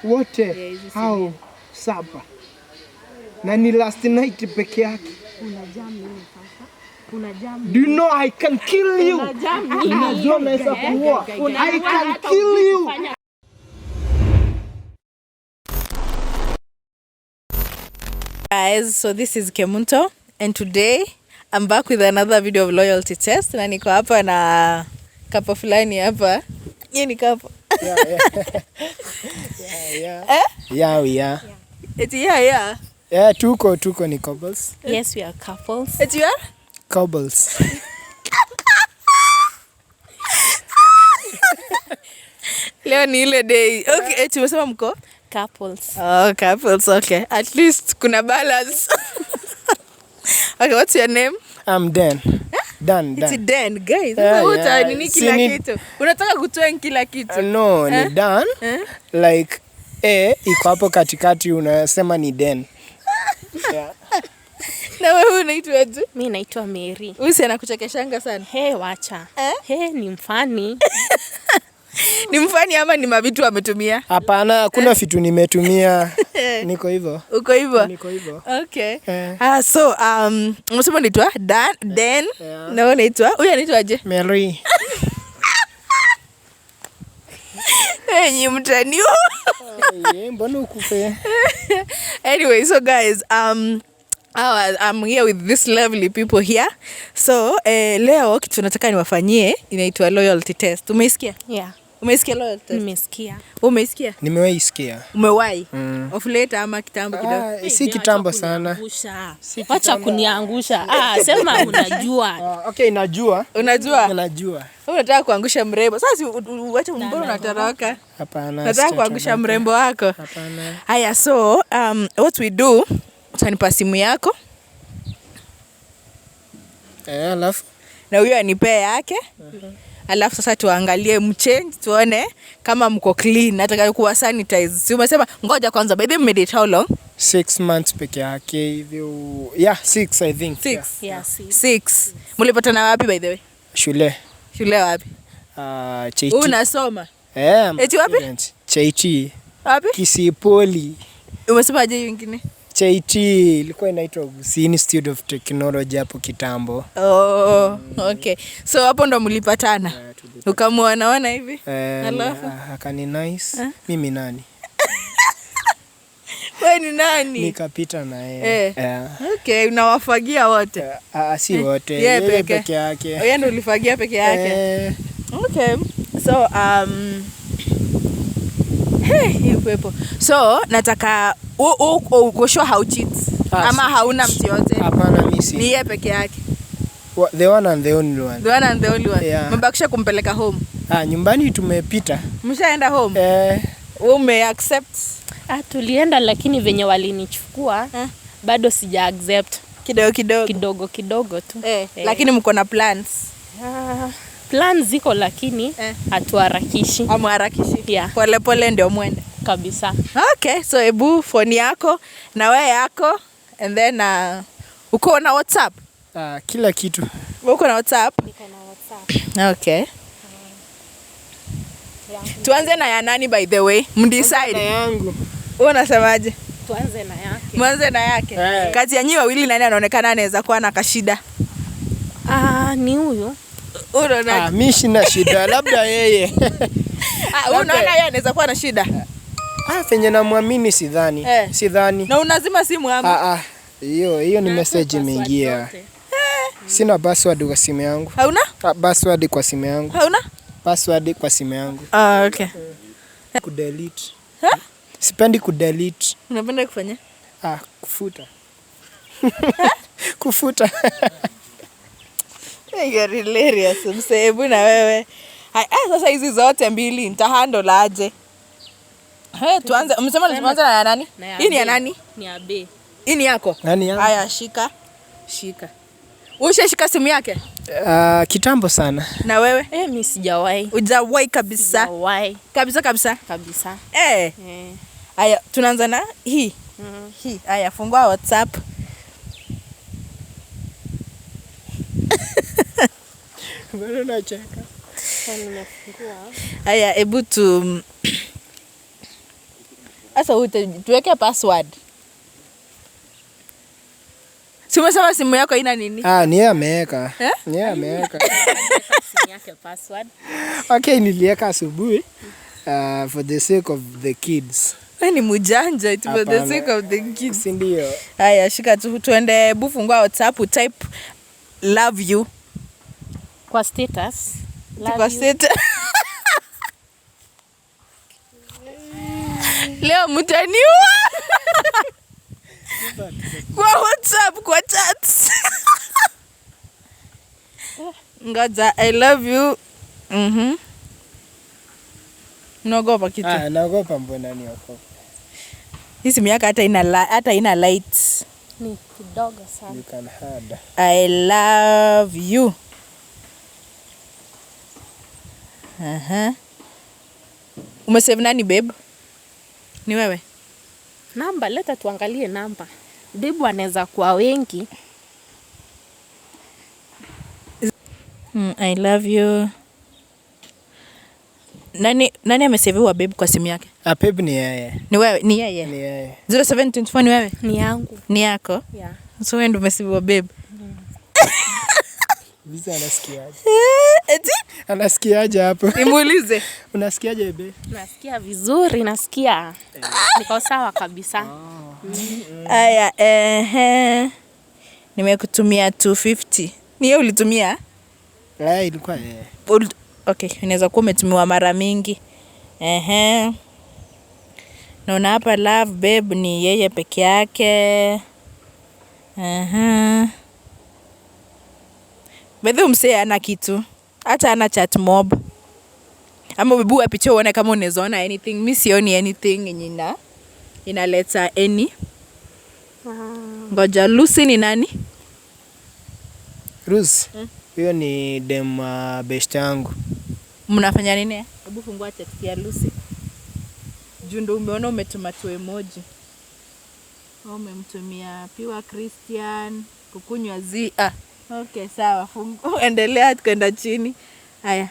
wote hao 7. Na ni last night peke yake. Unajam nini sasa? Unajam. Do you know I can kill you? Unajua naweza kuua. I can kill you. Guys, so this is Kemunto and today I'm back with another video of loyalty test. Na niko hapa na kapo fulani hapa. Yeye ni kapo. Yeah. Eti yeah. Yeah, tuko ni couples. Yes, we are couples. Eti you are? Couples. Leo ni ile day. Okay, eti umesema mko? Couples. Oh, couples, okay. At least kuna balance. Okay, what's your name? I'm Dan. Dan. It's Dan, guys. Sasa nini kila kitu? Unataka kutoa kila kitu? No, ni Dan. Like iko hapo katikati unasema ni Dan. Yeah. Na wewe unaitwa aje? Mimi naitwa Mary. Usi anakuchekeshanga sana. Wacha. Ni mfani. Ni mfani ama ni mavitu ametumia? Hapana, kuna vitu nimetumia. Niko hivyo. Uko hivyo? Niko hivyo. Okay. So unasema unaitwa Dan. Na wewe unaitwa? Huyu anaitwa aje? Mary. Ni mtani. Mbona ukufe? Anyway, so guys, I'm here with these lovely people here. So, leo kitu nataka niwafanyie inaitwa loyalty test. Umeisikia? Yeah. Umeisikia loyalty test? Nimesikia. Umeisikia? Nimewahi sikia. Umewahi? Of late ama kitambo kidogo? Si kitambo sana. Wacha kuniangusha. Sema unajua. Okay, najua. Unajua? Najua. Wewe unataka kuangusha mrembo. Sasa uache mbona unatoroka? Hapana. Nataka kuangusha mrembo wako. Hapana. Haya, so what we do, utanipa simu yako. Alafu na huyo anipea yake. Alafu sasa tuangalie mchange tuone kama mko clean, nataka kuwa sanitize. Si umesema ngoja kwanza, by the way made it how long? 6 months peke yake hivyo. Yeah, 6 I think. 6. Yeah, 6. Mlipatana wapi by the way? Shule wapi? Cheiti. Unasoma? Eti wapi? Cheiti. Wapi? Kisii Poly. Umesema aje nyingine? Cheiti ilikuwa inaitwa Kisii Institute of Technology hapo kitambo. Okay. So hapo ndo mlipatana. Ukamuona hivi? Alafu akani nice. Mimi nani? Wewe ni nani? Nikapita na yeye. Okay, unawafagia wote? Si wote. Yeye peke yake. Yeye ndo ulifagia peke yake. Okay. So pepo. So nataka uko sure how cheats ama hauna mtu yote? Hapana, mimi si. Ni yeye peke yake. The one and the only one. The one and the only one. Yeah. Mbakisha kumpeleka home. Nyumbani tumepita. Mshaenda home? Ume accept? Tulienda lakini venye walinichukua bado sija accept. Kidogo tu. Lakini mko na plans? Plans ziko lakini hatuharakishi. Hamharakishi? Yeah. Pole ndio mwende. Kabisa. Okay, so ebu phone yako na wewe yako and then uko na WhatsApp? Kila kitu. Uko na WhatsApp? Niko na WhatsApp. Okay. Tuanze na ya nani by the way? Mdecide. Na yangu. Wewe unasemaje? Tuanze na yake. Mwanze na yake. Kati ya nyinyi wawili nani anaonekana anaweza kuwa na kashida? Ni huyo. Unaona? Mimi sina shida, labda yeye. Unaona yeye anaweza kuwa na shida? Venye namwamini sidhani. Sidhani. Na unazima simu ama? Hiyo ni message imeingia. Sina password kwa simu yangu. Hauna? Password kwa simu yangu. Hauna? Password kwa simu yangu. Okay. Kudelete. Sipendi kudelete. Unapenda kufanya? Kufuta. Kufuta. You're hilarious. Msebu na wewe. Sasa hizi zote mbili nitahandle aje? Tuanze. Umesema tuanze na ya nani? Hii ni ya nani? Ni ya B. Hii ni yako? Nani yangu? Haya, shika. Ushashika simu yake? Kitambo sana. Na wewe? Mimi sijawahi. Hujawahi kabisa? Sijawahi. Kabisa. Haya, tunaanza na hii. Hii. Haya, fungua WhatsApp. Mbona unacheka? Nimefungua. Haya, hebu tu Sasa tuweke password. Si umesema simu yako ina nini? Ni yeye ameweka. Ni yeye ameweka. Simu yake password. Okay, niliweka asubuhi for the sake of the kids. Ni mujanja it for the sake of the kids. Si ndio? Haya, shika tuende fungua WhatsApp, type love you kwa status. Kwa status. Leo mtaniua. Kwa WhatsApp, kwa chats. Ngoja, I love you. Unaogopa kitu? Naogopa, mbona niogopa? Hii simu yako hata ina lights. Ni kidogo sana. You can hide. I love you. Umesave nani babe? Ni wewe? Namba, leta tuangalie namba. Babe anaweza kuwa wengi. I love you. Nani amesaviwa babe kwa simu yake? Babe ni yeye. Ni wewe? Ni yeye? Ni yeye. 0724 ni wewe? Ni yangu. Ni yako? Yeah. So wewe ndio umesaviwa babe. Visa anasikiaje? Eti? Anasikiaje hapo? Nimuulize. Unasikiaje babe? Nasikia vizuri, nasikia. Niko sawa kabisa. Aya, nimekutumia 250. Ni yeye ulitumia? Ilikuwa yeye. Okay, inaweza kuwa umetumiwa mara mingi. Naona hapa love babe ni yeye peke yake. Bedhi msee ana kitu. Hata ana chat mob. Ama bebu apitie uone kama unaweza ona anything. Mimi sioni anything yenye inaleta any. Ngoja, Lucy ni nani? Rusi. Hiyo ni dem best yangu. Mnafanya nini? Hebu fungua text ya Lucy. Ndio umeona umetuma tu emoji. Umemtumia Pure Christian, kukunywa okay, sawa. Endelea kwenda chini. Haya.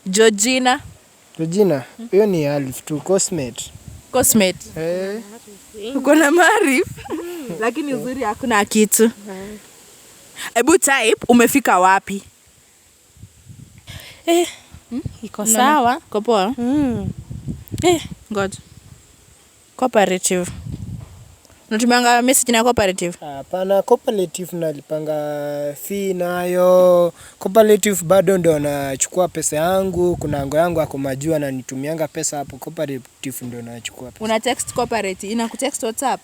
Georgina. Hiyo ni Alif tu cosmate. Uko na Marif. Lakini uzuri hakuna kitu. Hebu type umefika wapi? Iko sawa. Iko poa? Ngoja. Cooperative. Unatumianga message na cooperative? Hapana, cooperative nalipanga fee nayo. Cooperative bado ndo nachukua pesa yangu. Kuna ango yangu ako majua na nitumianga pesa hapo. Cooperative ndo nachukua pesa. Una text cooperative? Inakutext WhatsApp?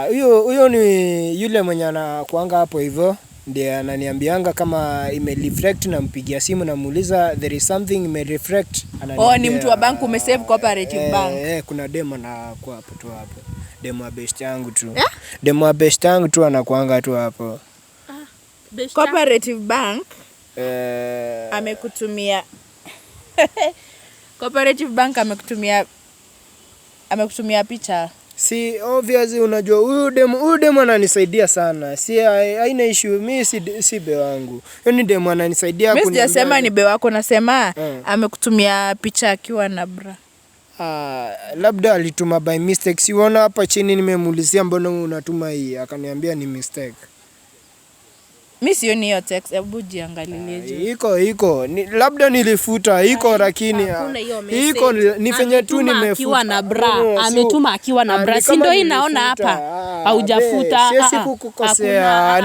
Huyo ni yule mwenye anakuanga hapo hivyo. Ndiye ananiambianga kama imereflect, na mpigia simu na muuliza there is something imereflect. Ni mtu wa bank umesave cooperative bank. Kuna demo na kwa hapo tu hapo. Demo wa best yangu tu. Demo wa best yangu tu anakuanga tu hapo. Cooperative bank amekutumia Cooperative bank amekutumia picha. Si obviously unajua huyu demo ananisaidia sana. Si haina issue, mimi si be wangu. Hiyo ni demo ananisaidia kuniambia. Mimi sijasema ni be wako, nasema amekutumia picha akiwa na bra. Labda alituma by mistake. Siona hapa chini nimemuulizia mbona unatuma hii, akaniambia ni mistake. Mimi sioni hiyo text, hebu jiangalilie. Iko. Labda nilifuta, lakini iko ni fenye tu nimefuta. Akiwa na bra, ametuma akiwa na bra. Si ndio inaona hapa. Haujafuta. Sisi kukukosea.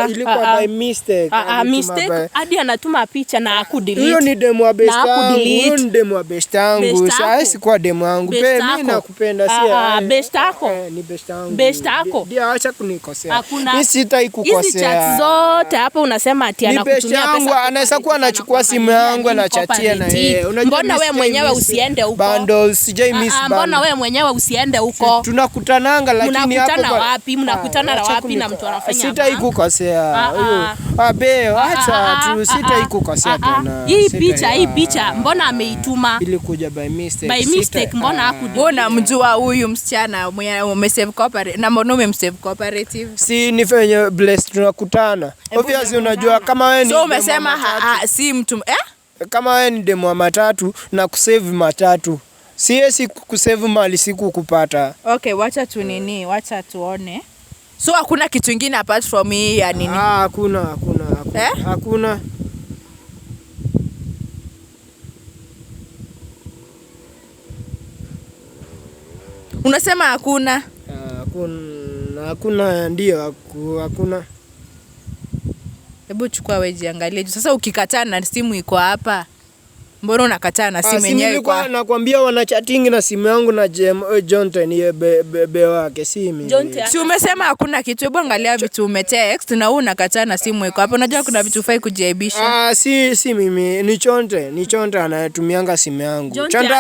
Ilikuwa by mistake. Mistake hadi anatuma picha na akudelete. Hiyo ni demo wa best yangu. Hiyo ni demo wa best yangu. Sasa si kwa demo yangu. Mimi nakupenda si. Best yako. Ni best yangu. Best yako. Ndio acha kunikosea. Mimi sitai kukosea. Hizi chat zote hapa unasema ati anakutumia pesa. Anaweza kuwa anachukua simu yangu anachatia na yeye. Mbona wewe mwenyewe usiende huko? Bundles sijai miss bundles. Mbona wewe mwenyewe usiende huko? Tunakutananga lakini hapo. Mnakutana wapi? Mnakutana na wapi na mtu anafanya? Sitai kukosea. Huyo. Acha tu, sitai kukosea tena. Hii picha mbona ameituma? Ilikuja by mistake. By mistake mbona hakuna mjua huyu msichana mwenye umesave cooperative na mbona umemsave cooperative? Si ni fenye blessed tunakutana. Obviously unajua kama wewe ni. So umesema si mtu kama wewe ni demo wa matatu na kusave matatu. Siwezi kusave mali siku kupata. Okay, wacha tuone. So hakuna kitu kingine apart from hii ya nini? Hakuna. Hakuna. Unasema hakuna? Hakuna ndio hakuna. Hebu chukua wewe jiangalie. Sasa ukikataa na simu iko hapa. Mbona unakataa na simu yenyewe kwa? Nakwambia wana chatting na simu yangu na Jonte ni bebe wake si mimi. Si umesema hakuna kitu, hebu angalia vitu umetext na unakataa na simu iko hapo. Unajua kuna vitu fai kujiaibisha. Si mimi, ni Jonte anatumianga simu yangu. Jonte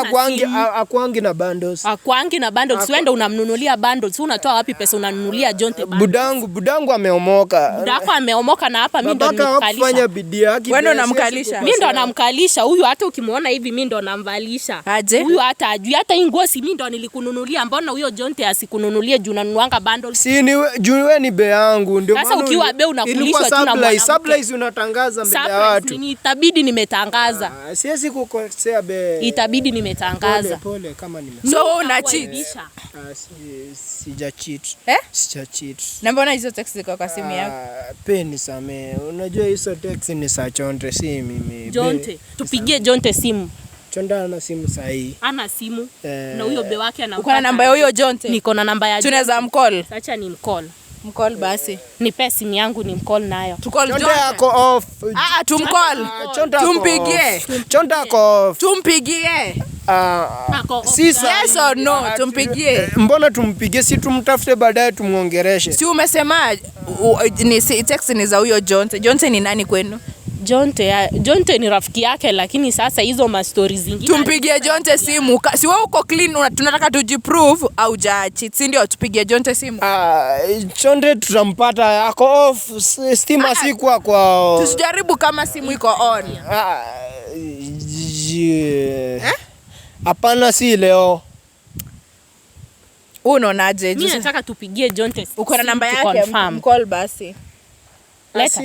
akwangi na bundles. Akwangi na bundles, wewe ndio unamnunulia bundles. Unatoa wapi pesa unanunulia Jonte bundles? Budangu ameomoka. Budako ameomoka na hapa mimi ndo nimkalisha. Fanya bidii yake. Wewe ndo unamkalisha. Mimi ndo namkalisha. Huyu hata ukimuona hivi mimi ndo namvalisha. Huyu hata ajui hata ingosi mimi ndo nilikununulia. Mbona huyo Jonte asikununulie juu unanunuanga bundles? Si ni juu wewe ni be yangu ndio maana. Sasa ukiwa be unakulishwa tu na mwanamke. Supplies unatangaza mbele ya watu. Itabidi nimetangaza. Siwezi kukosea be. Itabidi nimetangaza. Pole kama So una cheat. Sija cheat. Sija cheat. Na mbona hizo text ziko kwa simu yako? Peni same. Unajua hizo text ni za Jonte si mimi. Jonte, tupigie Jonte simu. Jonte ana simu sahi. Ana simu. Na huyo be wake ana. Uko na namba ya huyo Jonte? Niko na namba ya Jonte. Tunaweza mcall. Acha ni mcall. Mcall basi. Nipe simu yangu ni mcall nayo. Tukall Jonte yako off. Tumcall. Tumpigie. Jonte yako off. Tumpigie. Yes or no, tumpigie. Mbona tumpigie si tumtafute baadaye tumuongereshe. Si umesema ni text ni za huyo Jonte. Jonte ni nani kwenu? Jonte ni rafiki yake, lakini sasa hizo ma stories zingine. Tumpigie Jonte simu. Si wewe uko clean, tunataka tujiprove au judge. Si ndio tupigie Jonte simu? Jonte tutampata ako off, stima siku kwa. Tusijaribu kama simu iko on. Hapana si leo. Unaonaje? Mimi nataka tupigie Jonte. Uko na namba yake? Mcall basi. Leta.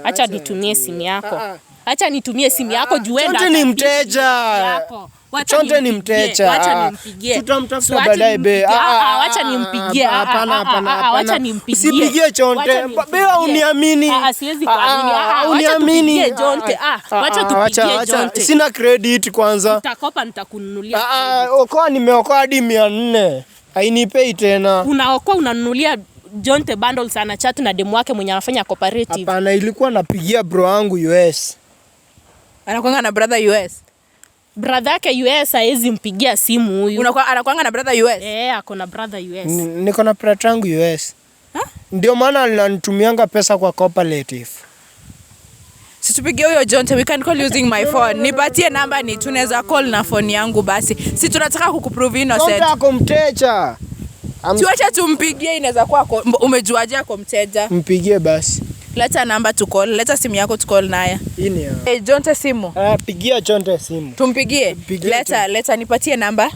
Acha nitumie simu yako. Acha nitumie simu yako juu wewe. Jonte ni mteja. Jonte ni mteja. Acha nimpigie. Tutamtafuta baadaye be. Acha nimpigie. Hapana. Acha nimpigie. Usipigie Jonte. Bea uniamini. Siwezi kuamini. Uniamini. Acha Jonte. Acha tupigie Jonte. Sina credit kwanza. Utakopa nitakununulia. Okoa nimeokoa hadi 400. Hainipei tena. Unaokoa unanunulia Jonte bundles ana chat na demu wake mwenye anafanya cooperative. Hapana, ilikuwa napigia bro wangu US. Anakuanga na brother US. Brother yake US haezi mpigia simu huyu. Anakuanga na brother US. Ako na brother US. Niko na brother wangu US. Ndio maana ananitumianga pesa kwa cooperative. Situpigie huyo Jonte, we can call using my phone. Nipatie namba ni tunaweza call na phone yangu basi. Si tunataka kukuprove innocent. Jonte ako mteja. Tuacha tumpigie, inaweza kuwa umejuaje ako mteja. Mpigie basi. Leta namba tu call, leta simu yako tu call naye. Ini ya. Jonte simu. Pigia Jonte simu. Tumpigie. Leta nipatie namba.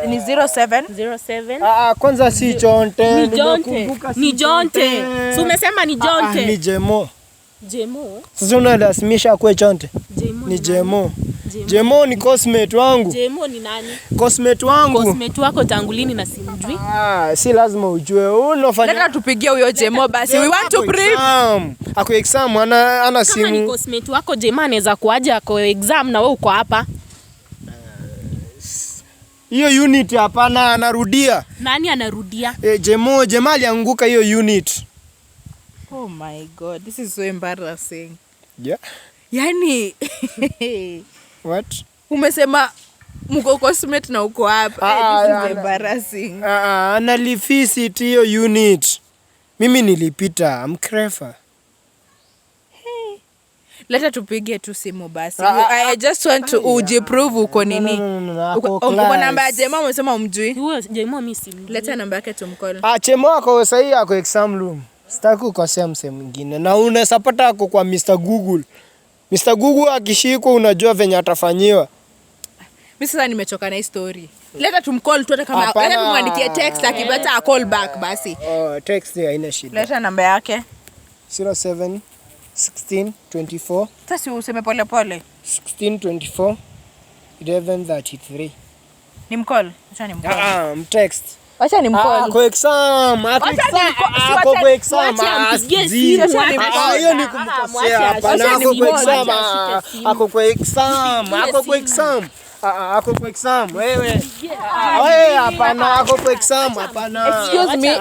Ni 07. Kwanza si Jonte. Ni Jonte. Si umesema ni Jonte. Ni Jemo. Jemo? Sasa unalazimisha kwa Jonte. Ni Jemo. Jemo ni cosmate wangu. Jemo ni nani? Cosmate wangu. Cosmate wako tangu lini na simjui? Si lazima ujue. Unafanya. Leta tupigie huyo Jemo basi. We want to brief. Ako exam ana simu. Kama ni cosmate wako Jemo anaweza kuaje ako exam na wewe uko hapa? Hiyo unit hapana anarudia. Nani anarudia? Jemo alianguka hiyo unit. Oh my God, this is so embarrassing. Yeah. Yani what? Umesema mko cosmate na uko hapa. This is embarrassing. Analifisi hiyo unit. Mimi nilipita, I'm clever. Leta tupige tu simu basi. I just want to ujiprove uko nini. Uko namba ya Jemo umesema umjui? Huyo Jemo mimi simjui. Leta namba yake tumcall. Jemo ako sahi ako exam room. Sitaki kukosea mse mwingine. Na unaweza pata ako kwa Mr. Google. Mr. Google akishikwa unajua venye atafanyiwa. Mimi sasa nimechoka na hii story. Leta tumcall tu hata kama leta tumwandikie text akipata a call back basi. Text haina shida. Leta namba yake. 07 16 24. Sasa useme pole pole. 1624 1133. Ni mcall. Acha ni mcall. Mtext. Acha ni mcall. Kwa exam. Ako kwa exam. Hiyo ni kumkosea. Hapana, ako kwa exam. Ako kwa exam. Ako kwa exam. Ako kwa exam. Wewe hapana, ako kwa exam. Hapana. Excuse me. You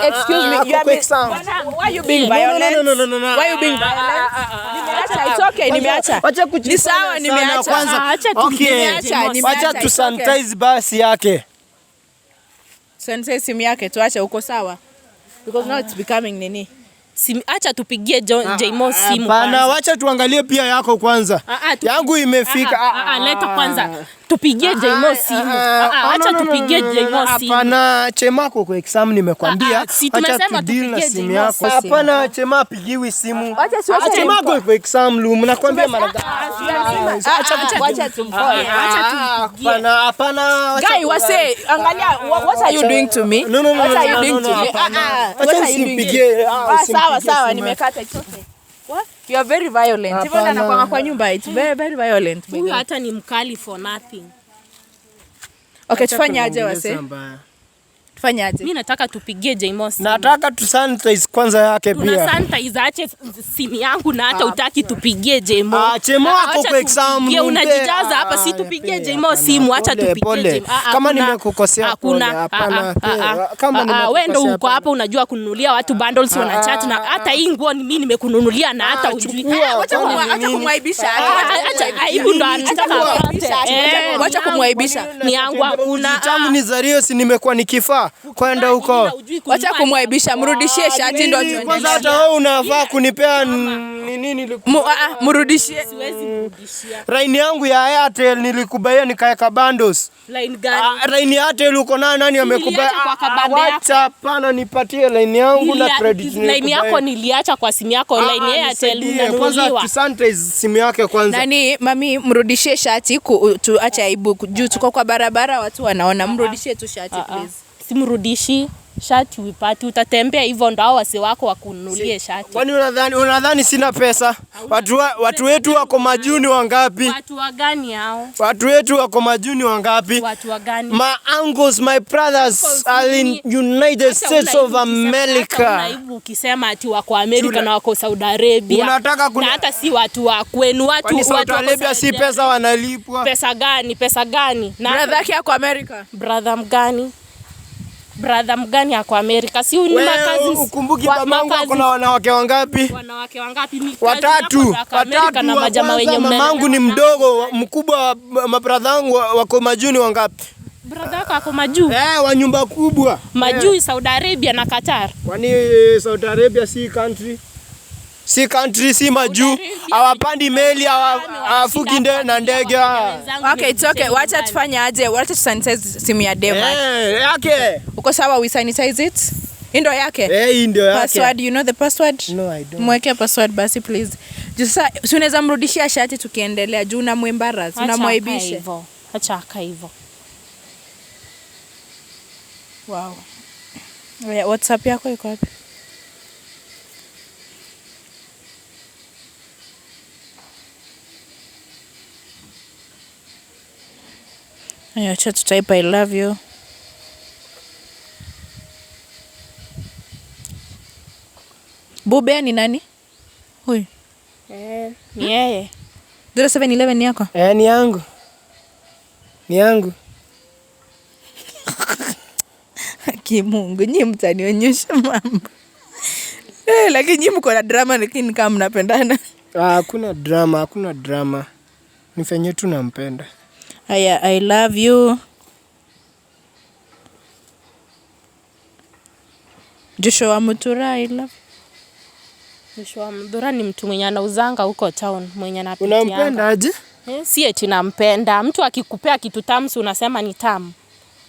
are exam. Why you being violent? No. Why you being violent? Nimeacha. It's okay, nimeacha. Ni sawa, nimeacha. Kwanza. Okay. Acha tu sanitize basi yake. Sanitize simu yake tuache, uko sawa? Because now it's becoming nini? Acha tupigie Jmo simu. Hapana, wacha tuangalie pia yako kwanza. Yangu imefika. Leta kwanza. Tupigie Jmo simu. Acha tupigie Jmo simu. Hapana, Chemako kwa exam nimekwambia. Si tumesema tupigie Jmo simu. Hapana, Chema apigiwi simu. Chemako kwa exam room nakwambia mara ngapi. Acha tumfanye. Hapana. Guy, wase, angalia, what are you doing to me? No. What are you doing to me? What are you doing? Sawa, nimekata. It's okay. What? You are very violent. Even anakuanga kwa nyumba, it's very, very violent. Huyu hata ni mkali for nothing. Okay, tufanye aje wase? Tufanye aje? Mimi nataka tupigie Jmo simu. Nataka tu sanitize kwanza yake pia. Una sanitize ache simu yangu na hata utaki tupigie Jmo. Chemo ako kwa exam. Unajijaza hapa, si tupigie Jmo simu, acha tupigie Jmo. Kama nimekukosea hakuna. Kama wewe ndio uko hapa unajua kununulia watu bundles wanachat na hata hii nguo mimi nimekununulia na hata ujui. Acha kumwaibisha. Acha aibu ndo anataka apate. Acha kumwaibisha. Ni yangu hakuna. Tangu nizalio si nimekuwa nikifaa kwenda huko. Acha kumwaibisha, mrudishie shati ndo tuendelee. Kwanza hata wewe unafaa kunipea nini mrudishie. Siwezi kurudishia. Line yangu ya Airtel nilikubaia nikaeka bundles. Line gani? Line ya Airtel uko nani amekubaya? Acha hapana, nipatie line yangu na credit. Line yako niliacha kwa simu yako, line ya Airtel unanunuliwa. Kwanza tusanitize simu yake kwanza. Nani mami, mrudishie shati tuacha aibu juu tuko kwa barabara watu wanaona. Mrudishie tu shati please. Simrudishi shati wipati, utatembea hivyo ndo hao wase wako wakununulie shati. Kwani unadhani sina pesa? Watu wetu wako majuni wangapi? Watu wagani hao? Watu wetu wako majuni wangapi? Watu wagani? My uncles, my brothers are in United States of America. Unaibu ukisema ati wako Amerika na wako Saudi Arabia. Unataka na hata si watu wa kwenu, watu Saudi Arabia si pesa wanalipwa. Pesa gani? Na brother yake yako Amerika. Brother mgani yako Amerika? Si ni makazi. Ukumbuki mamangu kuna wanawake wangapi? Wanawake wangapi? Ni watatu na majamaa wenye mamangu ni mdogo, mkubwa mabrother wangu wako majuni wangapi? Brother yako ako majuu? Wa nyumba kubwa. Majuu Saudi Arabia na Qatar. Kwani Saudi Arabia si country? Si country, si majuu. Hawapandi meli, hawafuki na ndege. Okay, it's okay. Wacha tufanye aje? Wacha tusanitize simu ya Dema. Yake. Uko sawa, we sanitize it? Ndio yake? Hii ndio yake. Password, you know the password? No, I don't. Mweke password basi please. Sasa unaweza mrudishia shati tukiendelea juu na mwembaraz, unamwaibisha. Acha aka hivyo. Wow. WhatsApp yako iko wapi? Acha type I love you. Bube ni nani? Huyu. Ni yeye. 0711 ni yako? Ni yangu. Kimungu, nyinyi mtanionyesha mambo. Lakini nyinyi mko na drama lakini kama mnapendana. Hakuna drama. Nifanye tu nampenda. Haya, I love you. Joshua Mutura, I love. Joshua Mutura ni mtu mwenye anauzanga huko town, mwenye anapitia. Unampenda aje? Si eti nampenda. Mtu akikupea kitu tamu unasema ni tamu.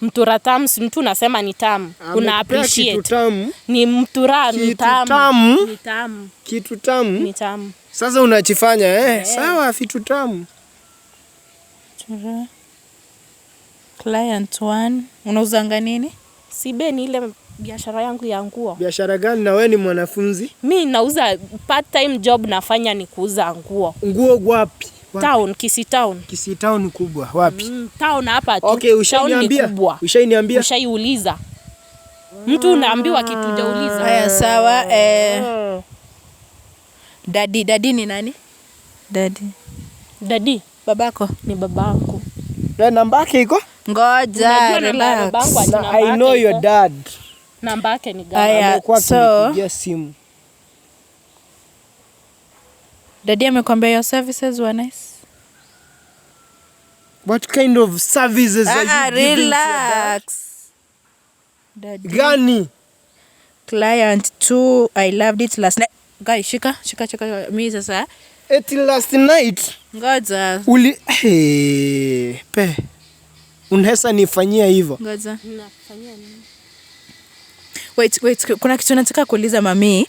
Mtura tamu, mtu unasema ni tamu. Una appreciate. Kitu tamu. Ni mtura ni tamu. Ni tamu. Kitu tamu. Ni tamu. Sasa unachifanya sawa, vitu tamu. Client 1. Unauzanga nini? Sibe ni ile biashara yangu ya nguo. Biashara gani na wewe ni mwanafunzi? Mimi nauza part time job, nafanya ni kuuza nguo. Nguo wapi? Town, Kisii town. Kisii town kubwa. Wapi? Town hapa tu. Okay, ushaniambia. Ushaiuliza. Mtu unaambiwa kitu hujauliza. Haya sawa. Daddy ni nani? Daddy. Babako? Ni babako. Namba yake iko? Ngoja, relax. I know your dad. Namba yake ni gani? Amekuwa akinipigia simu. Daddy amekwambia your services were nice? What kind of services are you giving? Relax. Daddy. Gani? Client 2, I loved it last night. Guys, shika. Mimi sasa. Eti last night. Ngoja. Unaweza nifanyia hivyo? Ngoja. Nafanyia nini? Wait, kuna kitu nataka kuuliza mami.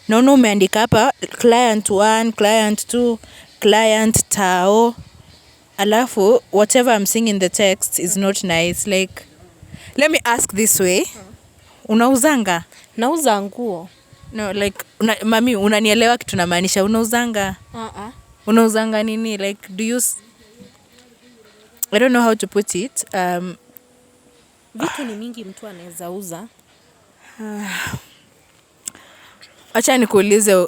Naona umeandika hapa client 1, client 2, client tao. Alafu whatever I'm seeing in the text is not nice. Like, let me ask this way. Unauzanga? Nauza nguo. No, like mami unanielewa kitu namaanisha, unauzanga? Unauzanga nini? Like, do you I don't know how to put it. Vitu ni mingi mtu anaweza uza. Acha nikuulize,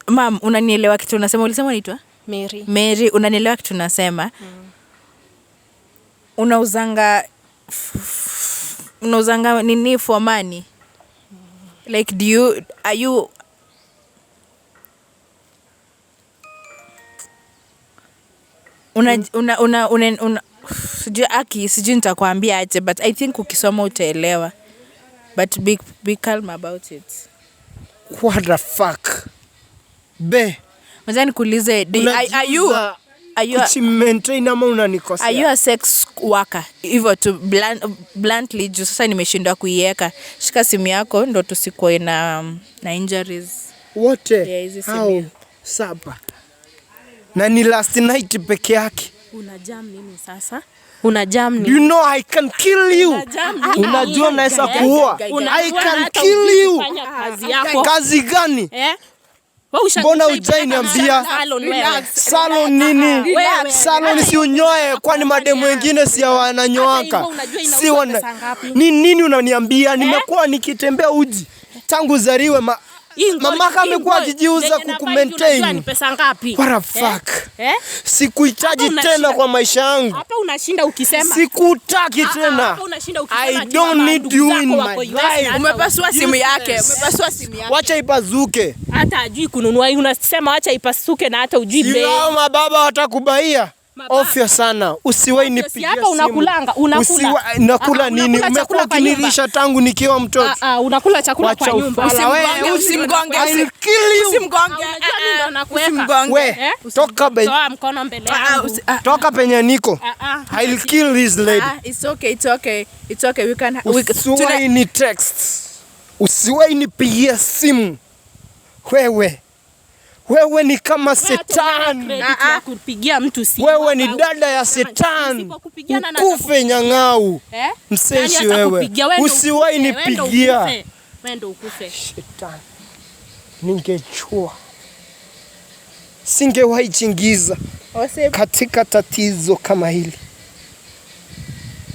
mam, unanielewa kitu unasema? Ulisema unaitwa Mary, unanielewa kitu unasema? Unauzanga nini for money? Like, are you sijui nitakwambia aje, but I think ukisoma utaelewa. But be calm about it. What the fuck? Mwanzo nikuulize, are you maintain ama unanikosea? Are you a sex worker? Hivyo tu bluntly, juu sasa nimeshindwa kuiweka. Shika simu yako ndo tusikoe na injuries. Wote? How? Saba. Na ni last night peke yake. Unajam nini sasa? Unajam nini? You know I can kill you. Unajua naweza kuua. I can kill you. Kazi gani? Mbona hujaniambia? Salon nini? Salon si unyoe, kwani mademu wengine si wananyoaka? Si nini unaniambia? Nimekuwa nikitembea uji tangu zariwe mamaka amekuwa akijiuza kukumaintain. Pesa ngapi? What the fuck? Sikuhitaji tena kwa maisha yangu. Hapa unashinda ukisema. Sikutaki tena. Hapa unashinda ukisema. I don't need you in my life. Umepasua simu yake. Wacha ipazuke. Hata ajui kununua. Unasema wacha ipasuke na hata ujui bei. Sio mababa watakubaia. Ofya sana. Usiwahi nipigia simu. Hapa unakulanga, unakula. Nakula nini? Umekuwa ukinilisha tangu nikiwa mtoto. Unakula chakula kwa nyumba. Usimgonge. Wewe, toka toa mkono mbele yangu. Toka penye niko. I'll kill this lady. It's okay. We can usiwahi ni text. Usiwahi nipigia simu. Wewe ni kama Satan. Kupigia mtu simu. Wewe ni dada ya Satan. Ukufe nyang'au. Mseshi wewe. Usiwahi nipigia. Wewe ndio ukufe. Shetani. Ningechua. Singewahi chingiza katika tatizo kama hili.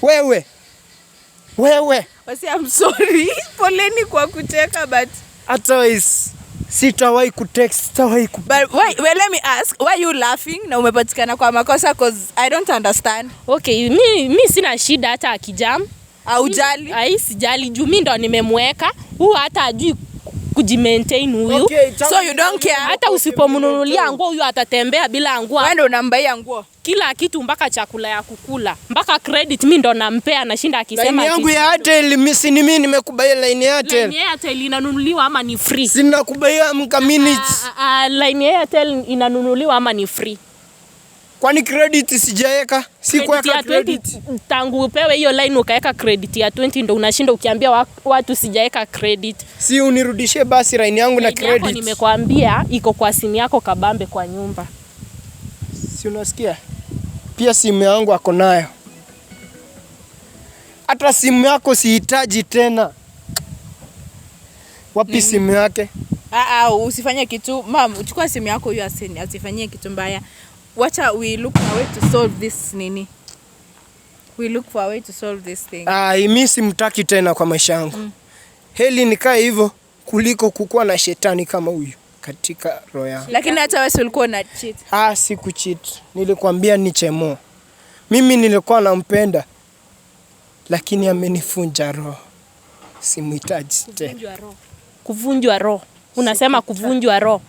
Wewe. I'm sorry. Poleni kwa kucheka, but otherwise sitawahi kutext, sitawahi ku. But well, let me ask, why you laughing na umepatikana kwa makosa? Cause I don't understand. Okay, mi sina shida hata akijam. Haujali? Sijali juu mimi ndo nimemweka. Huyu hata ajui kujimaintain huyu. Okay, so you don't care. Hata usipomnunulia nguo huyu atatembea bila nguo. Wewe ndo unambaia nguo. Kila kitu mpaka chakula ya kukula. Mpaka credit mimi ndo nampea, anashinda akisema line yangu ya Airtel mimi nimekubaia line ya Airtel. Line ya Airtel inanunuliwa ama ni free? Sina kubaia mka minutes. Line ya Airtel inanunuliwa ama ni free? Kwani credit sijaeka? Sikuweka credit. Tangu upewe hiyo line ukaeka credit ya 20 ndo unashinda ukiambia watu sijaeka credit. Si unirudishie basi line yangu na credit. Hapo nimekwambia iko kwa simu yako kabambe kwa nyumba. Si unasikia? Pia simu yangu ako nayo. Hata simu yako sihitaji tena. Wapi simu yake? Usifanye kitu. Mom, chukua simu yako hiyo asifanyie kitu mbaya. Wacha we look for a way to solve this nini. We look for a way to solve this thing. Mimi simtaki tena kwa maisha yangu. Heli nikae hivyo kuliko kukuwa na shetani kama huyu katika roho yangu. Lakini hata wewe ulikuwa na cheat. Siku cheat. Nilikwambia ni chemo. Mimi nilikuwa nampenda. Lakini amenifunja roho. Simhitaji tena. Kuvunjwa roho. Unasema kuvunjwa roho.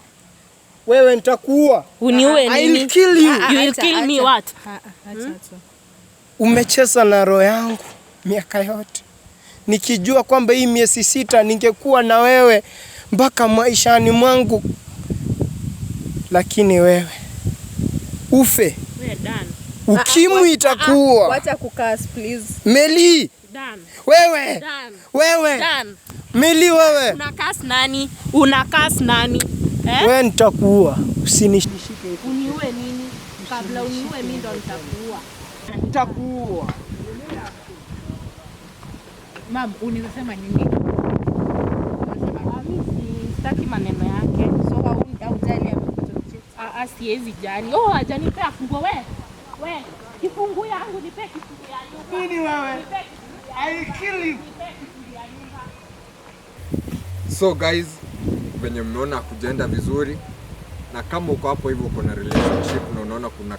Wewe nitakuua. Uniue nini? I'll kill you. You will kill me what? Umecheza na roho yangu miaka yote. Nikijua kwamba hii miezi 6 ningekuwa na wewe mpaka maishani mwangu. Lakini wewe ufe. Wewe done. Ukimwi itakuwa. Wacha kukas please. Meli. Done. Wewe. Done. Wewe. Done. Meli wewe. Unakas nani? Wewe nitakuua. Usinishike. Uniue nini? Kabla uniue mimi ndo nitakuua. Nitakuua. Mom, unasema nini? Mimi sitaki maneno yake. So haujali amekutoa. Siwezi jali. Hajanipea funguo wewe. Kifungu yangu nipe kifungu yangu. Nini wewe? I kill you. So guys, venye mmeona kujaenda vizuri, na kama uko hapo hivyo uko na relationship na unaona kuna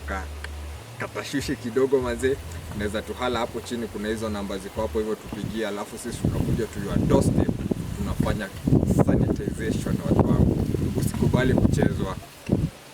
katashwishi kidogo mazee, unaweza tuhala hapo chini, kuna hizo namba ziko hapo hivyo tupigie, alafu sisi tunakuja to your doorstep, tunafanya sanitization watu wangu. Usikubali kuchezwa.